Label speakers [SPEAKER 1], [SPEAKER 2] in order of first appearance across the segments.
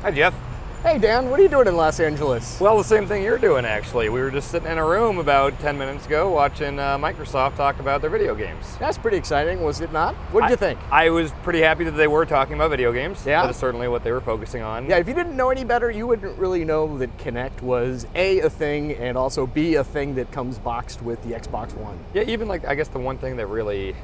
[SPEAKER 1] Hi, Jeff.
[SPEAKER 2] Hey, Dan, what are you doing in Los Angeles?
[SPEAKER 1] Well, the same thing you're doing, actually. We were just sitting in a room about 10 minutes ago watching Microsoft talk about their video games.
[SPEAKER 2] That's pretty exciting, was it not? What did you think?
[SPEAKER 1] I was pretty happy that they were talking about video games.
[SPEAKER 2] Yeah?
[SPEAKER 1] That is certainly what they were focusing on.
[SPEAKER 2] Yeah, if you didn't know any better, you wouldn't really know that Kinect was A, a thing, and also B, a thing that comes boxed with the Xbox One.
[SPEAKER 1] Yeah, even like, I guess the one thing that really,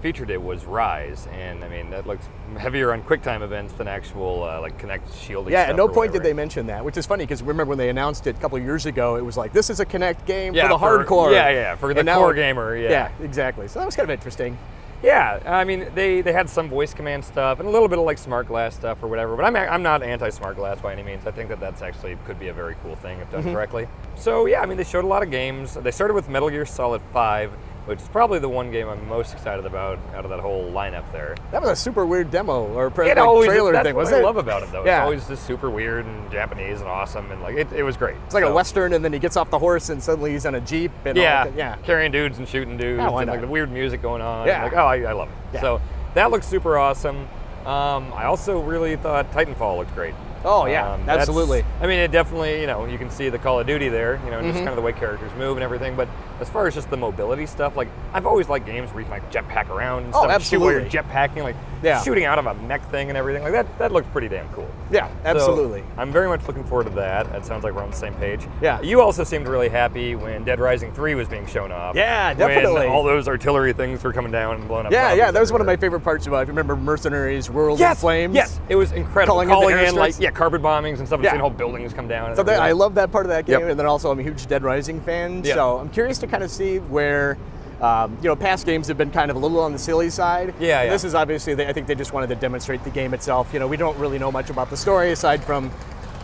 [SPEAKER 1] featured it was Rise. And I mean, that looks heavier on QuickTime events than actual like Kinect shielding
[SPEAKER 2] Yeah,
[SPEAKER 1] stuff
[SPEAKER 2] at no
[SPEAKER 1] or
[SPEAKER 2] point did
[SPEAKER 1] whatever.
[SPEAKER 2] they mention that, which is funny because remember when they announced it a couple of years ago, it was like, this is a Kinect game for the hardcore.
[SPEAKER 1] Yeah, for the
[SPEAKER 2] And now-
[SPEAKER 1] core gamer, yeah.
[SPEAKER 2] Yeah, exactly. So that was kind of interesting.
[SPEAKER 1] Yeah, I mean, they had some voice command stuff and a little bit of like smart glass stuff or whatever, but I'm not anti-smart glass by any means. I think that's actually could be a very cool thing if done correctly. So yeah, I mean, they showed a lot of games. They started with Metal Gear Solid 5, which is probably the one game I'm most excited about out of that whole lineup there.
[SPEAKER 2] That was a super weird demo or
[SPEAKER 1] It always
[SPEAKER 2] trailer
[SPEAKER 1] that's
[SPEAKER 2] thing,
[SPEAKER 1] what
[SPEAKER 2] wasn't
[SPEAKER 1] I
[SPEAKER 2] it?
[SPEAKER 1] love about it though.
[SPEAKER 2] Yeah.
[SPEAKER 1] It's always just super weird and Japanese and awesome and like it was great.
[SPEAKER 2] It's like a Western, and then he gets off the horse and suddenly he's on a Jeep. And
[SPEAKER 1] Yeah,
[SPEAKER 2] yeah.
[SPEAKER 1] carrying dudes and shooting dudes
[SPEAKER 2] Yeah, why
[SPEAKER 1] and
[SPEAKER 2] not?
[SPEAKER 1] like the weird music going on.
[SPEAKER 2] Yeah.
[SPEAKER 1] Like, oh, I love it.
[SPEAKER 2] Yeah.
[SPEAKER 1] So that looks super awesome. I also really thought Titanfall looked great.
[SPEAKER 2] Oh, yeah,
[SPEAKER 1] That's-
[SPEAKER 2] absolutely.
[SPEAKER 1] I mean, it definitely, you can see the Call of Duty there, and just kind of the way characters move and everything. But as far as just the mobility stuff, like I've always liked games where you can like jetpack around and
[SPEAKER 2] Oh,
[SPEAKER 1] stuff. and shoot while you're
[SPEAKER 2] absolutely.
[SPEAKER 1] jetpacking, like
[SPEAKER 2] Yeah.
[SPEAKER 1] shooting out of a mech thing and everything. Like that looks pretty damn cool.
[SPEAKER 2] Yeah,
[SPEAKER 1] So,
[SPEAKER 2] absolutely.
[SPEAKER 1] I'm very much looking forward to that. It sounds like we're on the same page.
[SPEAKER 2] Yeah.
[SPEAKER 1] You also seemed really happy when Dead Rising 3 was being shown off.
[SPEAKER 2] Yeah, definitely.
[SPEAKER 1] When all those artillery things were coming down and blowing up.
[SPEAKER 2] Yeah,
[SPEAKER 1] zombies
[SPEAKER 2] that was one of my
[SPEAKER 1] everywhere.
[SPEAKER 2] favorite parts about it. If you remember Mercenaries World
[SPEAKER 1] Yes,
[SPEAKER 2] in Flames?
[SPEAKER 1] Yes, it was incredible.
[SPEAKER 2] Calling in the
[SPEAKER 1] in like
[SPEAKER 2] airstrips?
[SPEAKER 1] carpet bombings and stuff, and
[SPEAKER 2] Yeah.
[SPEAKER 1] seeing whole buildings come down. And
[SPEAKER 2] So
[SPEAKER 1] everything.
[SPEAKER 2] I love that part of that game,
[SPEAKER 1] Yep.
[SPEAKER 2] and then also I'm a huge Dead Rising fan.
[SPEAKER 1] Yeah.
[SPEAKER 2] So I'm curious to kind of see where, past games have been kind of a little on the silly side.
[SPEAKER 1] Yeah,
[SPEAKER 2] And
[SPEAKER 1] yeah.
[SPEAKER 2] This is obviously, I think they just wanted to demonstrate the game itself. We don't really know much about the story aside from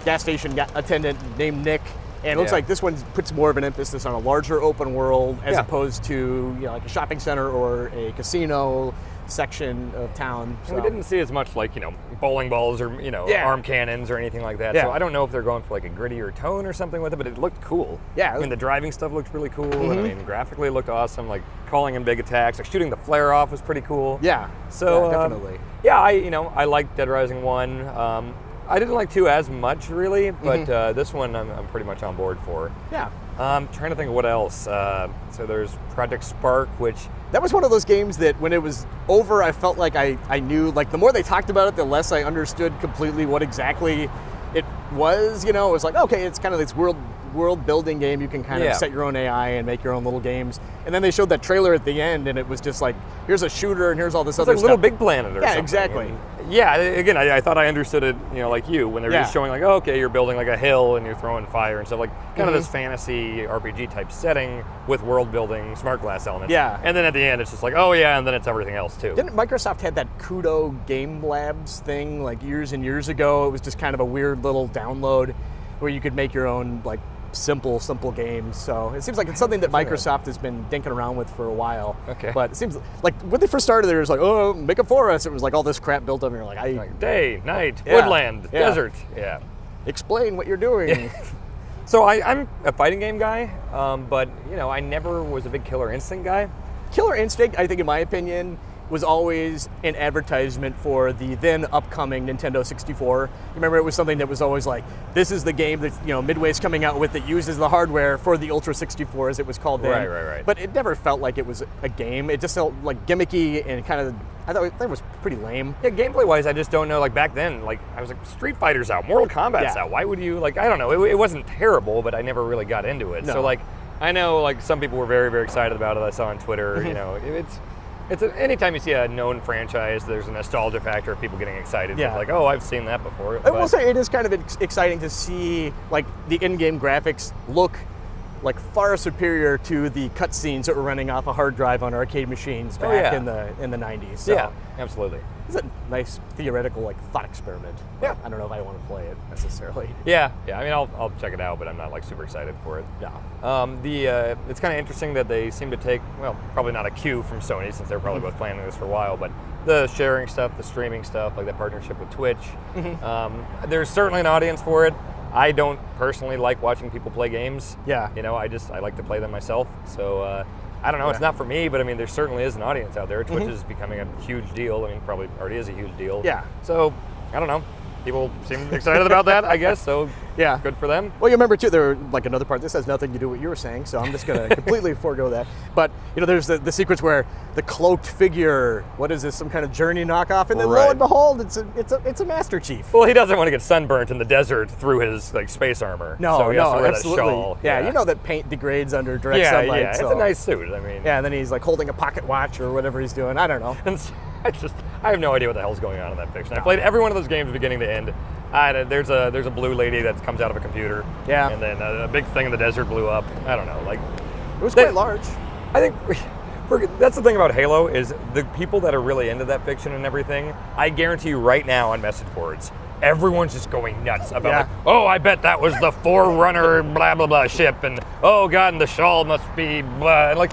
[SPEAKER 2] gas station attendant named Nick. And it looks
[SPEAKER 1] Yeah.
[SPEAKER 2] like this one puts more of an emphasis on a larger open world as
[SPEAKER 1] Yeah.
[SPEAKER 2] opposed to like a shopping center or a casino section of town.
[SPEAKER 1] And we
[SPEAKER 2] So-
[SPEAKER 1] didn't see as much like, bowling balls or,
[SPEAKER 2] Yeah.
[SPEAKER 1] arm cannons or anything like that.
[SPEAKER 2] Yeah.
[SPEAKER 1] So I don't know if they're going for like a grittier tone or something with it, but it looked cool.
[SPEAKER 2] Yeah.
[SPEAKER 1] I mean, the driving stuff looked really cool. And I mean, graphically it looked awesome. Like calling in big attacks, like shooting the flare off was pretty cool.
[SPEAKER 2] Yeah,
[SPEAKER 1] So
[SPEAKER 2] yeah, definitely.
[SPEAKER 1] Yeah, I liked Dead Rising 1. I didn't like 2 as much really, but this one I'm pretty much on board for.
[SPEAKER 2] Yeah.
[SPEAKER 1] Trying to think of what else. So there's Project Spark, which
[SPEAKER 2] That was one of those games that when it was over, I felt like I knew, like the more they talked about it, the less I understood completely what exactly it was. It was like, okay, it's kind of this world building game. You can kind
[SPEAKER 1] Yeah.
[SPEAKER 2] of set your own AI and make your own little games. And then they showed that trailer at the end, and it was just like, here's a shooter, and here's all this
[SPEAKER 1] it's
[SPEAKER 2] other
[SPEAKER 1] like
[SPEAKER 2] stuff.
[SPEAKER 1] Little Big Planet or
[SPEAKER 2] Yeah,
[SPEAKER 1] something.
[SPEAKER 2] exactly.
[SPEAKER 1] And yeah, again, I thought I understood it, like you, when they were just
[SPEAKER 2] Yeah.
[SPEAKER 1] showing like, oh, okay, you're building like a hill and you're throwing fire and stuff, like kind of this fantasy RPG type setting with world building, smart glass elements.
[SPEAKER 2] Yeah.
[SPEAKER 1] And then at the end, it's just like, oh yeah, and then it's everything else too.
[SPEAKER 2] Didn't Microsoft had that Kudo Game Labs thing like years and years ago? It was just kind of a weird little download where you could make your own like simple games. So it seems like it's something that Microsoft has been dinking around with for a while.
[SPEAKER 1] Okay.
[SPEAKER 2] But it seems like when they first started, there was like, oh, make it for us. It was like all this crap built up, and you're like,
[SPEAKER 1] Like day, night,
[SPEAKER 2] Yeah.
[SPEAKER 1] woodland,
[SPEAKER 2] Yeah.
[SPEAKER 1] desert. Yeah.
[SPEAKER 2] explain what you're doing.
[SPEAKER 1] So I'm a fighting game guy, but I never was a big Killer Instinct guy.
[SPEAKER 2] Killer Instinct, I think, in my opinion, was always an advertisement for the then upcoming Nintendo 64. You remember, it was something that was always like, this is the game that Midway's coming out with that uses the hardware for the Ultra 64, as it was called then.
[SPEAKER 1] Right.
[SPEAKER 2] But it never felt like it was a game. It just felt like gimmicky and kind of, I thought it was pretty lame.
[SPEAKER 1] Yeah, gameplay wise, I just don't know. Like back then, like I was like, Street Fighter's out, Mortal Kombat's
[SPEAKER 2] Yeah.
[SPEAKER 1] out. Why would you I don't know. It wasn't terrible, but I never really got into it.
[SPEAKER 2] No.
[SPEAKER 1] So like, I know like some people were very, very excited about it. I saw on Twitter. Anytime you see a known franchise, there's a nostalgia factor of people getting excited.
[SPEAKER 2] Yeah.
[SPEAKER 1] Like, oh, I've seen that before.
[SPEAKER 2] I will say it is kind of exciting to see like the in-game graphics look like far superior to the cutscenes that were running off a hard drive on arcade machines back
[SPEAKER 1] yeah.
[SPEAKER 2] in the 90s. So
[SPEAKER 1] Yeah, absolutely.
[SPEAKER 2] it's a nice theoretical like thought experiment.
[SPEAKER 1] Yeah.
[SPEAKER 2] I don't know if I want to play it necessarily.
[SPEAKER 1] Yeah. I mean, I'll check it out, but I'm not like super excited for it.
[SPEAKER 2] Yeah.
[SPEAKER 1] It's kind of interesting that they seem to take, well, probably not a cue from Sony since they're probably both planning this for a while, but the sharing stuff, the streaming stuff, like that partnership with Twitch. There's certainly an audience for it. I don't personally like watching people play games.
[SPEAKER 2] Yeah.
[SPEAKER 1] I like to play them myself. So I don't know, it's not for me, but I mean, there certainly is an audience out there. Twitch is becoming a huge deal. I mean, probably already is a huge deal.
[SPEAKER 2] Yeah.
[SPEAKER 1] So I don't know. people seem excited about that, I guess. So
[SPEAKER 2] Yeah.
[SPEAKER 1] good for them.
[SPEAKER 2] Well, you remember too, there like another part. This has nothing to do with what you were saying, so I'm just going to completely forego that. But there's the sequence where the cloaked figure, what is this, some kind of Journey knockoff, and then lo
[SPEAKER 1] Right.
[SPEAKER 2] and behold, it's a Master Chief.
[SPEAKER 1] Well, he doesn't want to get sunburnt in the desert through his like space armor.
[SPEAKER 2] No,
[SPEAKER 1] so he has
[SPEAKER 2] no,
[SPEAKER 1] to wear
[SPEAKER 2] absolutely.
[SPEAKER 1] That shawl.
[SPEAKER 2] Yeah, you know that paint degrades under direct
[SPEAKER 1] Yeah,
[SPEAKER 2] sunlight.
[SPEAKER 1] yeah.
[SPEAKER 2] so.
[SPEAKER 1] It's a nice suit. I mean,
[SPEAKER 2] Yeah, and then he's like holding a pocket watch or whatever he's doing. I don't know.
[SPEAKER 1] And so I have no idea what the hell's going on in that fiction. I played every one of those games beginning to end. There's a blue lady that comes out of a computer.
[SPEAKER 2] Yeah.
[SPEAKER 1] And then a big thing in the desert blew up. I don't know. Like,
[SPEAKER 2] It was quite large.
[SPEAKER 1] I think that's the thing about Halo is the people that are really into that fiction and everything. I guarantee you right now on message boards, everyone's just going nuts about like, oh, I bet that was the Forerunner blah blah blah ship, and oh god, and the shawl must be blah. And like,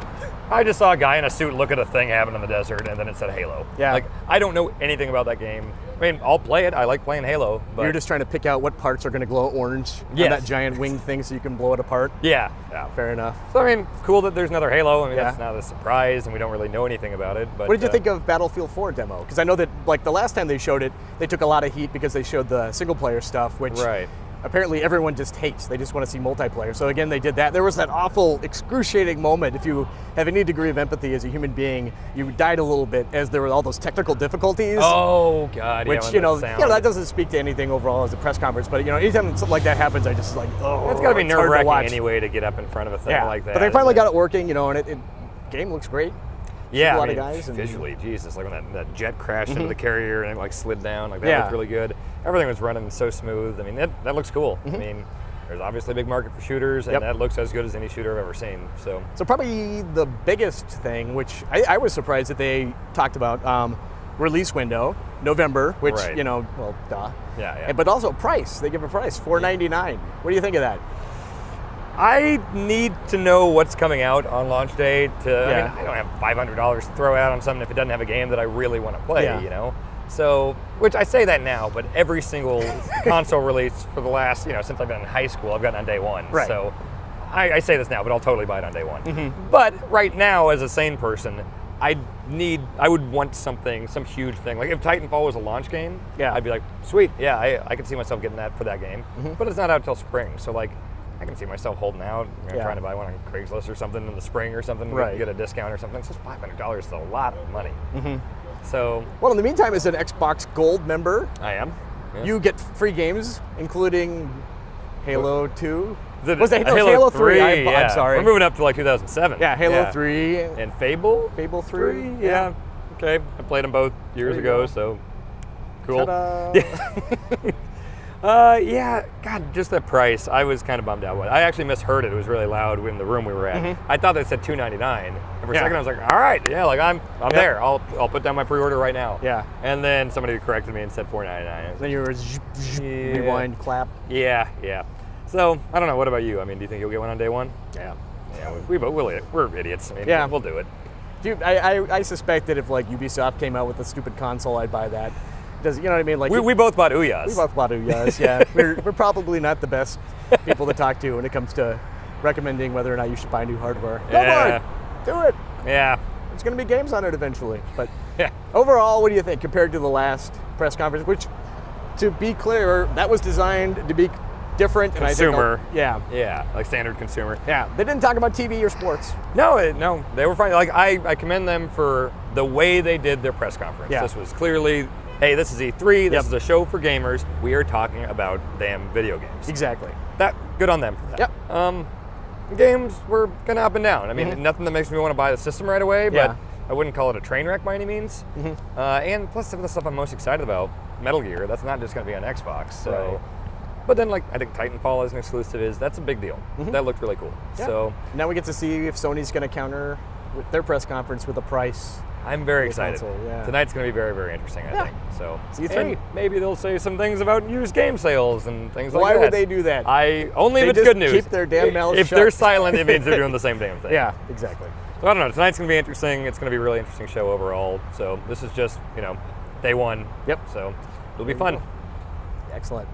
[SPEAKER 1] I just saw a guy in a suit look at a thing happen in the desert, and then it said Halo.
[SPEAKER 2] Yeah.
[SPEAKER 1] Like, I don't know anything about that game. I mean, I'll play it. I like playing Halo. But
[SPEAKER 2] You're just trying to pick out what parts are going to glow orange on
[SPEAKER 1] Yes.
[SPEAKER 2] that giant wing thing so you can blow it apart.
[SPEAKER 1] yeah.
[SPEAKER 2] Fair enough.
[SPEAKER 1] So I mean, cool that there's another Halo. I mean,
[SPEAKER 2] Yeah.
[SPEAKER 1] that's not a surprise, and we don't really know anything about it. But
[SPEAKER 2] What did you think of Battlefield 4 demo? Because I know that like the last time they showed it, they took a lot of heat because they showed the single player stuff, which
[SPEAKER 1] Right.
[SPEAKER 2] apparently everyone just hates. They just want to see multiplayer. So again, they did that. There was that awful, excruciating moment. If you have any degree of empathy as a human being, you died a little bit as there were all those technical difficulties.
[SPEAKER 1] Oh god,
[SPEAKER 2] Which
[SPEAKER 1] yeah, when
[SPEAKER 2] that doesn't speak to anything overall as a press conference. But anytime something like that happens, I just like, oh,
[SPEAKER 1] It's got to be
[SPEAKER 2] it's hard to
[SPEAKER 1] nerve-wracking
[SPEAKER 2] watch.
[SPEAKER 1] anyway to get up in front of a thing like that.
[SPEAKER 2] But they finally
[SPEAKER 1] isn't
[SPEAKER 2] got it working, and it game looks great.
[SPEAKER 1] Yeah,
[SPEAKER 2] a lot
[SPEAKER 1] I mean,
[SPEAKER 2] of guys. And,
[SPEAKER 1] visually, Jesus, like when that jet crashed into the carrier and it like slid down, like that
[SPEAKER 2] Yeah.
[SPEAKER 1] looked really good. Everything was running so smooth. I mean, that looks cool. I mean, there's obviously a big market for shooters, and
[SPEAKER 2] Yep.
[SPEAKER 1] that looks as good as any shooter I've ever seen. So
[SPEAKER 2] So probably the biggest thing, which I was surprised that they talked about, release window, November, which,
[SPEAKER 1] Right.
[SPEAKER 2] well, duh.
[SPEAKER 1] Yeah.
[SPEAKER 2] But also price. They give a price, $4.99. What do you think of that?
[SPEAKER 1] I need to know what's coming out on launch day. I
[SPEAKER 2] Yeah.
[SPEAKER 1] mean, I don't have $500 to throw out on something if it doesn't have a game that I really want to play.
[SPEAKER 2] Yeah.
[SPEAKER 1] So, which I say that now, but every single console release for the last, since I've been in high school, I've gotten on day one.
[SPEAKER 2] Right.
[SPEAKER 1] So I say this now, but I'll totally buy it on day one. But right now, as a sane person, I would want some huge thing. Like if Titanfall was a launch game,
[SPEAKER 2] Yeah.
[SPEAKER 1] I'd be like, sweet, yeah, I can see myself getting that for that game. But it's not out until spring, so like, I can see myself holding out,
[SPEAKER 2] Yeah.
[SPEAKER 1] trying to buy one on Craigslist or something in the spring or something,
[SPEAKER 2] Right.
[SPEAKER 1] get a discount or something. It's just $500 is a lot of money. So
[SPEAKER 2] Well, in the meantime, as an Xbox Gold member,
[SPEAKER 1] I am. Yeah.
[SPEAKER 2] you get free games, including Halo 2.
[SPEAKER 1] The-
[SPEAKER 2] Was it Halo 3? I'm
[SPEAKER 1] yeah.
[SPEAKER 2] sorry.
[SPEAKER 1] We're moving up to like 2007.
[SPEAKER 2] Yeah, Halo 3.
[SPEAKER 1] And Fable.
[SPEAKER 2] Fable 3.
[SPEAKER 1] Yeah. Okay. I played them both years
[SPEAKER 2] There you
[SPEAKER 1] ago,
[SPEAKER 2] go.
[SPEAKER 1] so cool.
[SPEAKER 2] Ta-da.
[SPEAKER 1] Yeah, God, just the price. I was kind of bummed out. I actually misheard it. It was really loud in the room we were at. I thought they said $299. And for a
[SPEAKER 2] Yeah.
[SPEAKER 1] second, I was like, all right, yeah, like I'm there. I'll put down my pre-order right now.
[SPEAKER 2] Yeah.
[SPEAKER 1] And then somebody corrected me and said $499.
[SPEAKER 2] Then you were
[SPEAKER 1] Yeah.
[SPEAKER 2] rewind, clap.
[SPEAKER 1] Yeah. So I don't know. What about you? I mean, do you think you'll get one on day one?
[SPEAKER 2] Yeah.
[SPEAKER 1] Yeah, we're idiots. I mean,
[SPEAKER 2] Yeah.
[SPEAKER 1] we'll do it.
[SPEAKER 2] Dude, I suspect that if like Ubisoft came out with a stupid console, I'd buy that. Does you know what I mean? Like
[SPEAKER 1] We both bought Ouya's.
[SPEAKER 2] we both bought Ouya's. Yeah, we're probably not the best people to talk to when it comes to recommending whether or not you should buy new hardware. Go for it. Do it.
[SPEAKER 1] Yeah.
[SPEAKER 2] There's going to be games on it eventually. But
[SPEAKER 1] Yeah.
[SPEAKER 2] overall, what do you think compared to the last press conference? Which, to be clear, that was designed to be different.
[SPEAKER 1] Consumer.
[SPEAKER 2] And I think, yeah.
[SPEAKER 1] Yeah, like standard consumer.
[SPEAKER 2] Yeah. They didn't talk about TV or sports.
[SPEAKER 1] No, they were fine. Like I commend them for the way they did their press conference.
[SPEAKER 2] Yeah.
[SPEAKER 1] This was clearly, hey, this is E3. This
[SPEAKER 2] Yep.
[SPEAKER 1] is a show for gamers. We are talking about damn video games.
[SPEAKER 2] Exactly.
[SPEAKER 1] That good on them for that.
[SPEAKER 2] Yep.
[SPEAKER 1] Games were kind of up and down. I mean, nothing that makes me want to buy the system right away, but
[SPEAKER 2] Yeah.
[SPEAKER 1] I wouldn't call it a train wreck by any means. And plus, some of the stuff I'm most excited about, Metal Gear, that's not just going to be on Xbox. So,
[SPEAKER 2] Right.
[SPEAKER 1] but then like I think Titanfall as an exclusive that's a big deal. That looked really cool.
[SPEAKER 2] Yeah.
[SPEAKER 1] So
[SPEAKER 2] now we get to see if Sony's going to counter with their press conference with a price.
[SPEAKER 1] I'm very
[SPEAKER 2] The
[SPEAKER 1] excited.
[SPEAKER 2] console, yeah.
[SPEAKER 1] Tonight's going to be very, very interesting, I
[SPEAKER 2] Yeah.
[SPEAKER 1] think. So
[SPEAKER 2] E3.
[SPEAKER 1] and maybe they'll say some things about used game sales and things like
[SPEAKER 2] Why
[SPEAKER 1] that.
[SPEAKER 2] would they do that?
[SPEAKER 1] Only
[SPEAKER 2] They
[SPEAKER 1] if it's
[SPEAKER 2] just
[SPEAKER 1] good news.
[SPEAKER 2] keep their damn mouths
[SPEAKER 1] If
[SPEAKER 2] shut.
[SPEAKER 1] they're silent, it means they're doing the same damn thing.
[SPEAKER 2] Yeah, exactly.
[SPEAKER 1] So I don't know. Tonight's going to be interesting. It's going to be a really interesting show overall. So this is just, day one.
[SPEAKER 2] Yep.
[SPEAKER 1] So it'll be fun.
[SPEAKER 2] Excellent.